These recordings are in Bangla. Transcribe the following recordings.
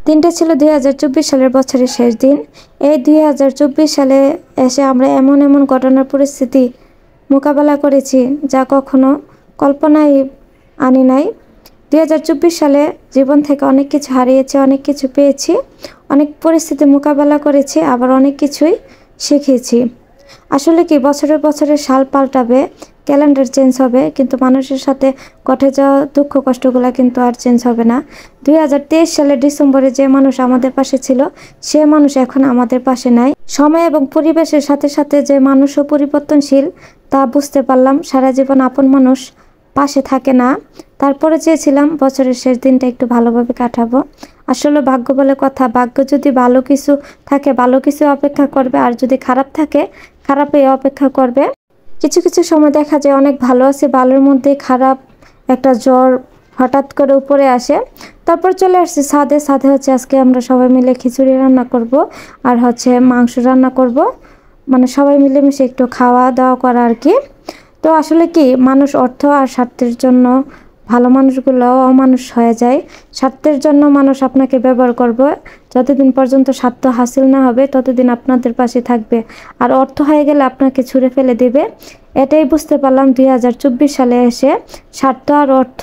দিনটা ছিল 2024 সালের বছরের শেষ দিন। এই 2024 সালে এসে আমরা এমন এমন ঘটনার পরিস্থিতি মোকাবেলা করেছি যা কখনো কল্পনায় আনি নাই। 2024 সালে জীবন থেকে অনেক কিছু হারিয়েছি, অনেক কিছু পেয়েছি, অনেক পরিস্থিতি মোকাবেলা করেছি, আবার অনেক কিছুই শিখেছি। আসলে কি বছরের বছরে সাল পাল্টাবে, ক্যালেন্ডার চেঞ্জ হবে, কিন্তু মানুষের সাথে ঘটে যাওয়া দুঃখ কষ্টগুলো কিন্তু আর চেঞ্জ হবে না। 2023 সালের ডিসেম্বরে যে মানুষ আমাদের পাশে ছিল সে মানুষ এখন আমাদের পাশে নাই। সময় এবং পরিবেশের সাথে সাথে যে মানুষও পরিবর্তনশীল তা বুঝতে পারলাম। সারা জীবন আপন মানুষ পাশে থাকে না। তারপরে চেয়েছিলাম বছরের শেষ দিনটা একটু ভালোভাবে কাটাবো। আসলে ভাগ্য বলে কথা, ভাগ্য যদি ভালো কিছু থাকে ভালো কিছু অপেক্ষা করবে, আর যদি খারাপ থাকে খারাপই অপেক্ষা করবে। কিছু কিছু সময় দেখা যায় অনেক ভালো আছে, ভালোর মধ্যে খারাপ একটা জ্বর হঠাৎ করে উপরে আসে। তারপর চলে আসছি ছাদে। ছাদে হচ্ছে আজকে আমরা সবাই মিলে খিচুড়ি রান্না করব, আর হচ্ছে মাংস রান্না করব, মানে সবাই মিলেমিশে একটু খাওয়া দাওয়া করা আর কি। তো আসলে কি মানুষ অর্থ আর স্বার্থের জন্য, ভালো মানুষগুলো অমানুষ হয়ে যায়। স্বার্থের জন্য মানুষ আপনাকে ব্যবহার করবে, যতদিন পর্যন্ত স্বার্থ হাসিল না হবে ততদিন আপনাদের পাশে থাকবে, আর অর্থ হয়ে গেলে আপনাকে ছুঁড়ে ফেলে দেবে। এটাই বুঝতে পারলাম 2024 সালে এসে। স্বার্থ আর অর্থ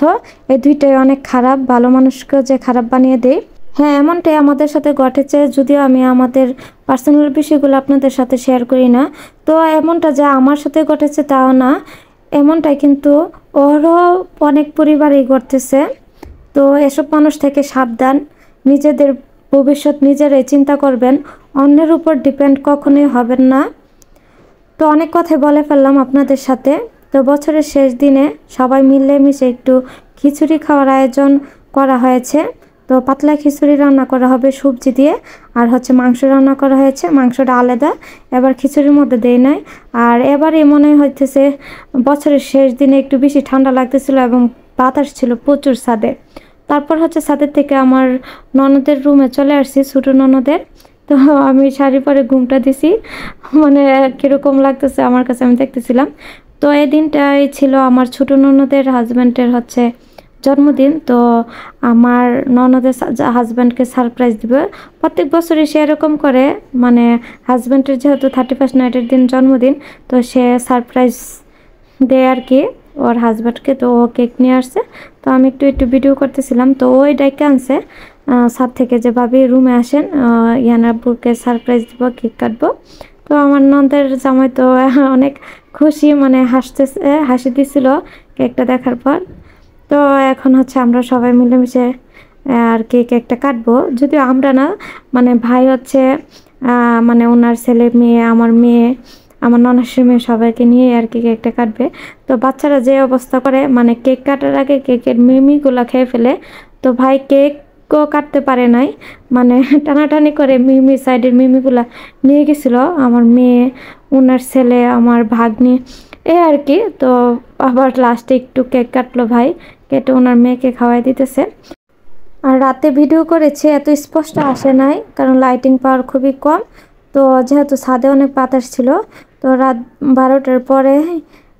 এই দুইটাই অনেক খারাপ, ভালো মানুষকে যে খারাপ বানিয়ে দেয়। হ্যাঁ, এমনটাই আমাদের সাথে ঘটেছে, যদিও আমি আমাদের পার্সোনাল বিষয়গুলো আপনাদের সাথে শেয়ার করি না। তো এমনটা যে আমার সাথে ঘটেছে তাও না, এমনটাই কিন্তু ওরও অনেক পরিবারেই ঘটতেছে। তো এসব মানুষ থেকে সাবধান, নিজেদের ভবিষ্যৎ নিজেরাই চিন্তা করবেন, অন্যের উপর ডিপেন্ড কখনোই হবেন না। তো অনেক কথাই বলে ফেললাম আপনাদের সাথে। তো বছরের শেষ দিনে সবাই মিলেমিশে একটু খিচুড়ি খাওয়ার আয়োজন করা হয়েছে। তো পাতলা খিচুড়ি রান্না করা হবে সবজি দিয়ে, আর হচ্ছে মাংস রান্না করা হয়েছে, মাংসটা আলাদা, এবার খিচুড়ির মধ্যে দেয় নাই। আর এবারে মনে হইতেছে বছরের শেষ দিনে একটু বেশি ঠান্ডা লাগতেছিল এবং বাতাস ছিল প্রচুর ছাদে। তারপর হচ্ছে ছাদের থেকে আমার ননদের রুমে চলে আসছি, ছোটো ননদের। তো আমি শাড়ি পরে ঘুমটা দিছি, মানে কীরকম লাগতেছে আমার কাছে, আমি দেখতেছিলাম। তো এই দিনটাই ছিল আমার ছোটো ননদের হাজব্যান্ডের হচ্ছে জন্মদিন। তো আমার ননদের হাজব্যান্ডকে সারপ্রাইজ দিবে, প্রত্যেক বছরই সে এরকম করে, মানে হাজব্যান্ডের যেহেতু 31st নাইটের দিন জন্মদিন, তো সে সারপ্রাইজ দেয় আর কি ওর হাজব্যান্ডকে। তো ও কেক নিয়ে আসছে, তো আমি একটু ভিডিও করতেছিলাম। তো ওই ডাইকে আনছে ছাদ থেকে যে ভাবি রুমে আসেন, ইয়ানাবুকে সারপ্রাইজ দিব, কেক কাটবো। তো আমার ননদের জামাই তো অনেক খুশি, মানে হাসি দিছিল কেকটা দেখার পর। তো এখন হচ্ছে আমরা সবাই মিলেমিশে আর কি কেকটা কাটবো, যদিও আমরা না, মানে ভাই হচ্ছে মানে ওনার ছেলে মেয়ে, আমার মেয়ে, আমার ননাসের মেয়ে, সবাইকে নিয়ে আর কি কেকটা কাটবে। তো বাচ্চারা যে অবস্থা করে, মানে কেক কাটার আগে কেকের মিমিগুলো খেয়ে ফেলে। তো ভাই কেকও কাটতে পারে নাই, মানে টানাটানি করে মিমি সাইডের মিমিগুলা নিয়ে গেছিল আমার মেয়ে, ওনার ছেলে, আমার ভাগ্নি, এই আর কি। তো আবার লাস্টে একটু কেক কাটলো ভাই, কেটে ওনার মেয়েকে খাওয়াই দিতেছে। আর রাতে ভিডিও করেছি, এত স্পষ্ট আসে নাই কারণ লাইটিং পাওয়ার খুবই কম। তো যেহেতু ছাদে অনেক বাতাস ছিল, তো রাত 12টার পরে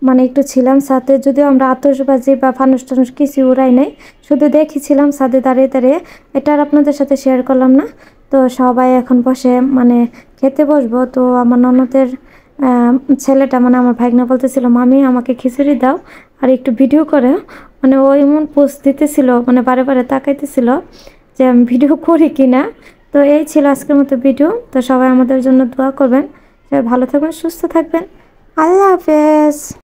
মানে একটু ছিলাম ছাদে, যদিও আমরা আতশবাজি বা ফানুস টানুস কিছু উড়াই নাই, শুধু দেখেছিলাম ছাদে দাঁড়িয়ে দাঁড়িয়ে। এটা আর আপনাদের সাথে শেয়ার করলাম না। তো সবাই এখন বসে মানে খেতে বসবো। তো আমার ননদের ছেলেটা, মানে আমার ভাগ্না বলতেছিল, মামি আমাকে খিচুড়ি দাও আর একটু ভিডিও করে, মানে ও এমন পোজ দিতেছিল, মানে বারে বারে তাকাইতেছিল যে আমি ভিডিও করি কিনা। তো এই ছিল আজকের মতো ভিডিও। তো সবাই আমাদের জন্য দোয়া করবেন, সবাই ভালো থাকবেন, সুস্থ থাকবেন। আল্লাহ হাফেজ।